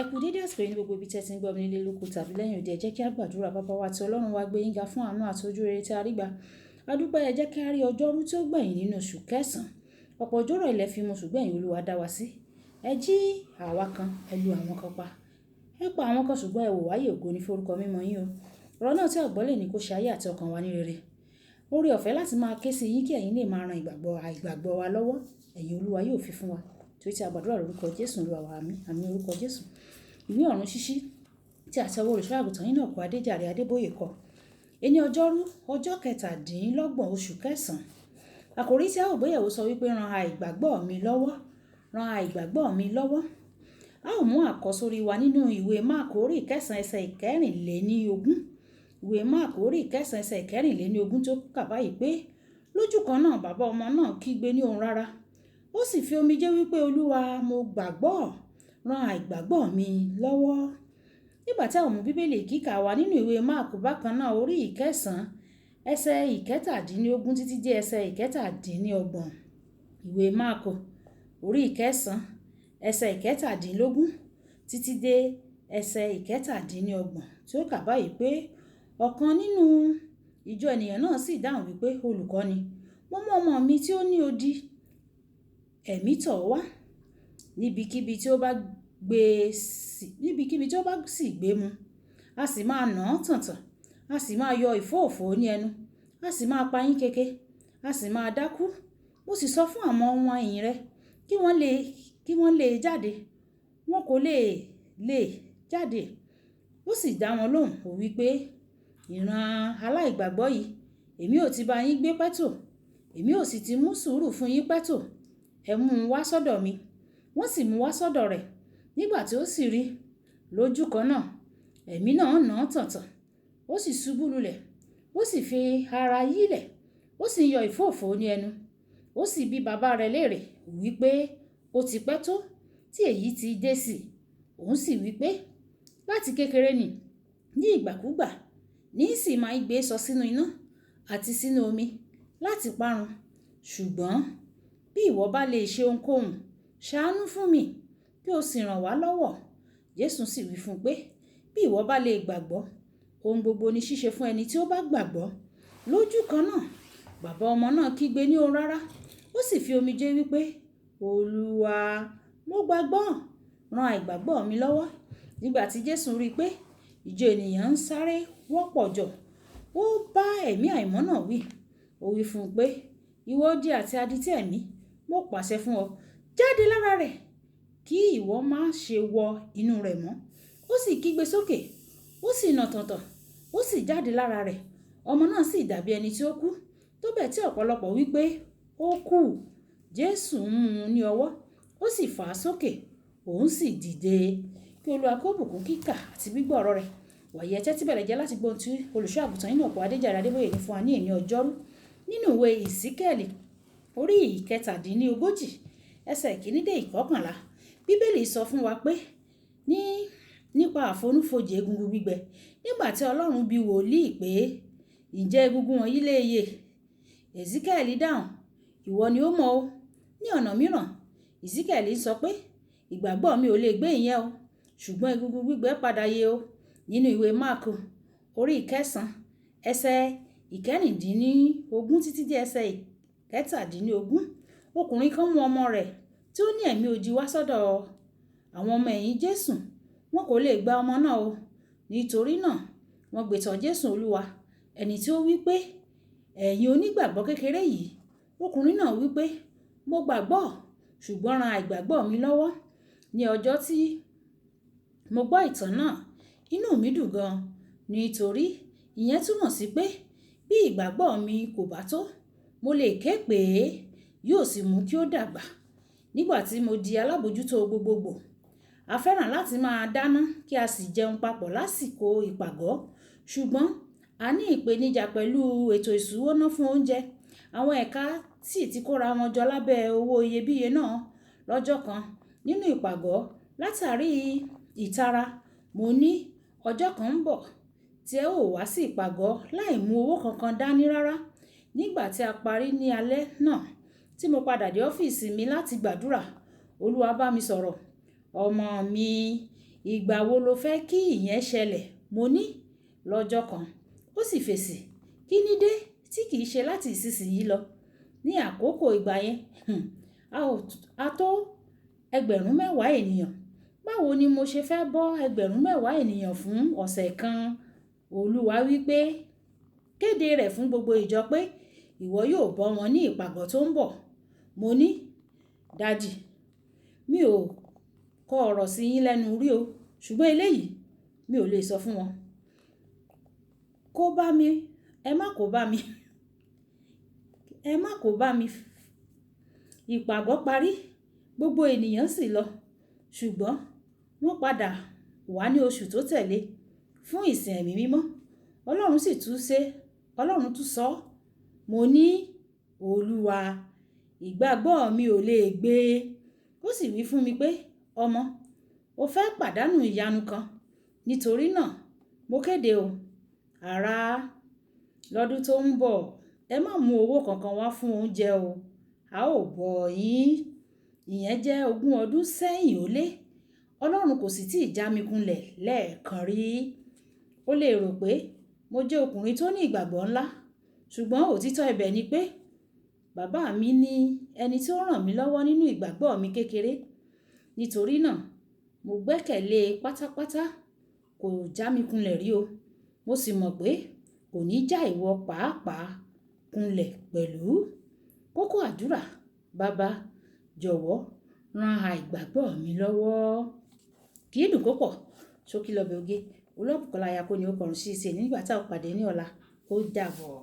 Ẹ kú dédé àsìkò yìí ní gbogbo ibi tí ẹ ti ń gbọ́ mi nílé lóko tàbí lẹ́yìn òde. Ẹ jẹ́ kí a gbàdúrà. Bàbá wa tí Ọlọ́run wa gbé yín ga fún àánú àti ojú rere tí a rí gbà. A dúpẹ́, ẹ jẹ́ kí a rí ọjọ́rú tí ó gbẹ̀yìn nínú oṣù kẹsàn-án. Ọ̀pọ̀ òjòrò ilẹ̀ fi mu ṣùgbọ́n ẹ̀yin Olúwa dá wa sí. Ẹ jí àwa kan, ẹ lu àwọn kan pa. Ẹ pa àwọn kan ṣùgbọ́n ẹ wò wáyé, ògo ní forúkọ mímọ́ yín o. Ọ̀rọ̀ náà tí àgbọ́lé ní kó ṣe ayé àti ọkàn wa ní rere. Oore ọ̀fẹ́ láti máa ké sí yín kí ẹ̀yin lè máa ran àìgbàgbọ́ wa lọ́wọ́. Ẹ̀yin Olúwa yóò fi fún wa. Torí tí a gbàdúrà lórúkọ Jésù Olúwa wa, àmín orúkọ Jésù. Ìwé ọ̀run ṣíṣí tí àtẹwọ́ olùṣọ́ àgùntàn Enoch Adeboye kọ. Ẹni ọjọ́rú ọjọ́ 17 oṣù kẹsàn-án. Àkòrí tí a ó gbé yẹ̀wò sọ wípé ran àìgbàgbọ́ mi lọ́wọ́. Ran àìgbàgbọ́ mi lọ́wọ́. A ó mú àkọ́sórí wa nínú ìwé Máàkù orí 9 ẹsẹ̀ 14. Ìwé Máàkù orí 9 ẹsẹ̀ 14 tó kà báyìí pé lójú kan náà bàbá ọmọ náà kígbe ní ohùn rárá. Ó sì fi omijé wípé Olúwa, mo gbàgbọ́, ran àìgbàgbọ́ mi lọ́wọ́. Nígbà tí a ó mú bíbélì kíkà wa nínú ìwé Máàkù bákan náà orí 9 ẹsẹ̀ 17 títí dé ẹsẹ̀ 17. Ìwé Máàkù orí 9 ẹsẹ̀ 17 títí dé ẹsẹ̀ 17 tí ó kà báyìí pé ọ̀kan nínú ìjọ ènìyàn náà sì dáhùn wípé olùkọ́ni, mo mú ọmọ mi tí ó ní odi ẹ̀mí tọ̀ wá níbikíbi tí ó bá sì gbé mu, a sì máa nà án tàntàn, a sì máa yọ ìfóòfó ní ẹnu, a sì máa pa yín keke, a sì máa dákú. Mo sì sọ fún àwọn ọmọ ẹ̀yìn rẹ̀ kí wọ́n lè jáde, wọn kò lè jáde. Ó sì dá wọn lóhùn, ó wí pé ìran aláìgbàgbọ́ yìí, èmi ò ti bá yín gbé pẹ́tò, èmi ò sì ti mú sùúrù fún yín pẹ́tò. Ẹ mú un wá sọ́dọ̀ mi. Wọ́n sì mú wá sọ́dọ̀ rẹ̀. Nígbà tí ó sì rí lójú kan náà, ẹ̀mí náà nà án tàntàn, ó sì ṣubú lulẹ̀, ó sì fi ara yílẹ̀, ó sì yọ ìfóòfó ní ẹnu. Ó sì bi bàbá rẹ̀ léèrè wípé ó ti pẹ́ tó tí èyí ti dé sí i. Òun sì wípé láti kékeré ní ìgbàkúgbà ní sì máa ń gbé sọ sínú iná àti sínú omi láti parun. Ṣùgbọ́n bí ìwọ bá lè ṣe ohunkóhun, ṣàánú fún mi kí o sì ràn wá lọ́wọ́. Jésù sì wí fún un pé bí ìwọ bá lè gbàgbọ́, ohun gbogbo ni ṣíṣe fún ẹni tí ó bá gbàgbọ́. Lójú kan náà bàbá ọmọ náà kígbe ní ohùn rárá. Ó sì fi omijé wípé Olúwa, mo gbàgbọ́, ran àìgbàgbọ́ mi lọ́wọ́. Nígbà tí Jésù rí pé ìjọ ènìyàn ń sáré wọ́pọ̀ jọ, ó bá ẹ̀mí àìmọ́ náà wí. Ó wí fún un pé ìwọ odi àti adití ẹ̀mí, mo pàṣẹ fún ọ, jáde lára rẹ̀ kí ìwọ má ṣe wọ inú rẹ̀ mọ́. Ó sì kígbe sókè, ó sì nà tàntàn, ó sì jáde lára rẹ̀. Ọmọ náà sì dàbí ẹni tí ó kú, tó bẹ́ẹ̀ tí ọ̀pọ̀lọpọ̀ wí pé ó kú. Jésù mú un ní ọwọ́, ó sì fà á sókè, òun sì dìde. Kí Olúwa kó bùkún kíkà àti gbígbọ́ ọ̀rọ̀ rẹ̀. Wàyí ẹ tẹ́tí bẹ̀rẹ̀ jẹ́ láti gbọ́ ohun tí olùṣọ́ àgùntàn Enoch Adeboye ní fún wa ní èní ọjọ́rú. Nínú ìwé Ìsíkẹ́ẹ̀lì orí 37 ẹsẹ̀ 1 dé 11, bíbélì sọ fún wa pé nípa àfonúfojì egungun gbígbẹ. Nígbà tí Ọlọ́run bi wòlíì pé ǹjẹ́ egungun wọ̀nyí lè yè? Ìsíkẹ́ẹ̀lì dáhùn, ìwọ ni ó mọ̀ o. Ní ọ̀nà mìíràn, Ìsíkẹ́ẹ̀lì sọ pé ìgbàgbọ́ mi ò lè gbé ìyẹn o, ṣùgbọ́n egungun gbígbẹ padà yè o. Nínú ìwé Máàkù orí 9 ẹsẹ̀ 16 títí dé ẹsẹ̀ 17, ọkùnrin kan mú ọmọ rẹ̀ tí ó ní ẹ̀mí odi wá sọ́dọ̀ àwọn ọmọ ẹ̀yìn Jésù. Wọn kò lè gba ọmọ náà o. Nítorí náà wọ́n gbé tọ̀ Jésù Olúwa, ẹni tí ó wí pé ẹ̀yin onígbàgbọ́ kékeré yìí. Ọkùnrin náà wí pé mo gbàgbọ́, ṣùgbọ́n ran àìgbàgbọ́ mi lọ́wọ́. Ní ọjọ́ tí mo gbọ́ ìtàn náà, inú mi dùn gan, nítorí ìyẹn túmọ̀ sí pé bí ìgbàgbọ́ mi kò bá tó, mo lè ké pè é, yóò sì mú kí ó dàgbà. Nígbà tí mo di alábòjútó gbogbogbò, a fẹ́ràn láti máa dáná kí a sì jẹun papọ̀ lásìkò ìpàgọ́. Ṣùgbọ́n a ní ìpèníjà pẹ̀lú ètò ìṣúná fún oúnjẹ. Àwọn ẹ̀ka sì ti kóra wọn jọ lábẹ́ owó iyebíye náà lọ́jọ́ kan nínú ìpàgọ́. Látàrí ìtara, mo ní ọjọ́ kan ń bọ̀ tí ẹ ó wá sí ìpàgọ́ láì mú owó kankan dání rárá. Nígbà tí a parí ní alẹ́ náà, tí mo padà dé ọ́fíìsì mi láti gbàdúrà, Olúwa bá mi sọ̀rọ̀. Ọmọ mi, ìgbà wo lo fẹ́ kí ìyẹn ṣẹlẹ̀? Mo ní lọ́jọ́ kan. Ó sì fèsì, kí ní dé tí kìí ṣe láti ìsinsìnyí lọ. Ní àkókò ìgbà yẹn, a tó 10,000 ènìyàn. Báwo ni mo ṣe fẹ́ bọ́ 10,000 ènìyàn fún ọ̀sẹ̀ kan? Olúwa wí pé, kéde rẹ̀ fún gbogbo ìjọ pé ìwọ yóò bọ́ wọn ní ìpàgọ́ tó ń bọ̀. Mo ní, Dádì, mi ò kọ ọ̀rọ̀ sí yín lẹ́nu rí o, ṣùgbọ́n eléyìí mi ò lè sọ fún wọn. Kó bá mi, ẹ má kó bá mi. Ẹ má kó bá mi. Ìpàgọ́ parí, gbogbo ènìyàn sì lọ. Ṣùgbọ́n wọ́n padà wá ní oṣù tó tẹ̀lé fún ìsìn ẹ̀mí mímọ́. Ọlọ́run tún sọ, mo ní, Olúwa, ìgbàgbọ́ mi ò lè gbé. Ó sì wí fún mi pé, ọmọ, o fẹ́ pàdánù ìyanu kan. Nítorí náà, mo kéde o, ará, lọ́dún tó ń bọ̀, ẹ má mú owó kankan wá fún oúnjẹ o. A ó bọ́ yín. Ìyẹn jẹ́ 20 ọdún sẹ́yìn ó lé. Ọlọ́run kò sì tí ì já mi kulẹ̀ lẹ́ẹ̀kan rí. Ó lè rò pé mo jẹ́ ọkùnrin tó ní ìgbàgbọ́ ńlá. Ṣùgbọ́n òtítọ́ ibẹ̀ ni pé bàbá mi ní ẹni tí ó ràn mí lọ́wọ́ nínú ìgbàgbọ́ mi kékeré. Nítorí náà, mo gbẹ́kẹ̀lé pátápátá. Kò já mi kulẹ̀ rí o. Mo sì mọ̀ pé kò ní já ìwọ pàápàá kulẹ̀ pẹ̀lú. Kókó àdúrà, Bàbá, jọ̀wọ́ ran àìgbàgbọ́ mi lọ́wọ́. Kì í dùn kó pọ̀. Ṣókí lọ́bẹ̀ oge. Olúbùkọ́lá Ayako ni ó kọrùn sí ìṣe nígbà tá a pàdé ní ọ̀la. Ó dàbọ̀.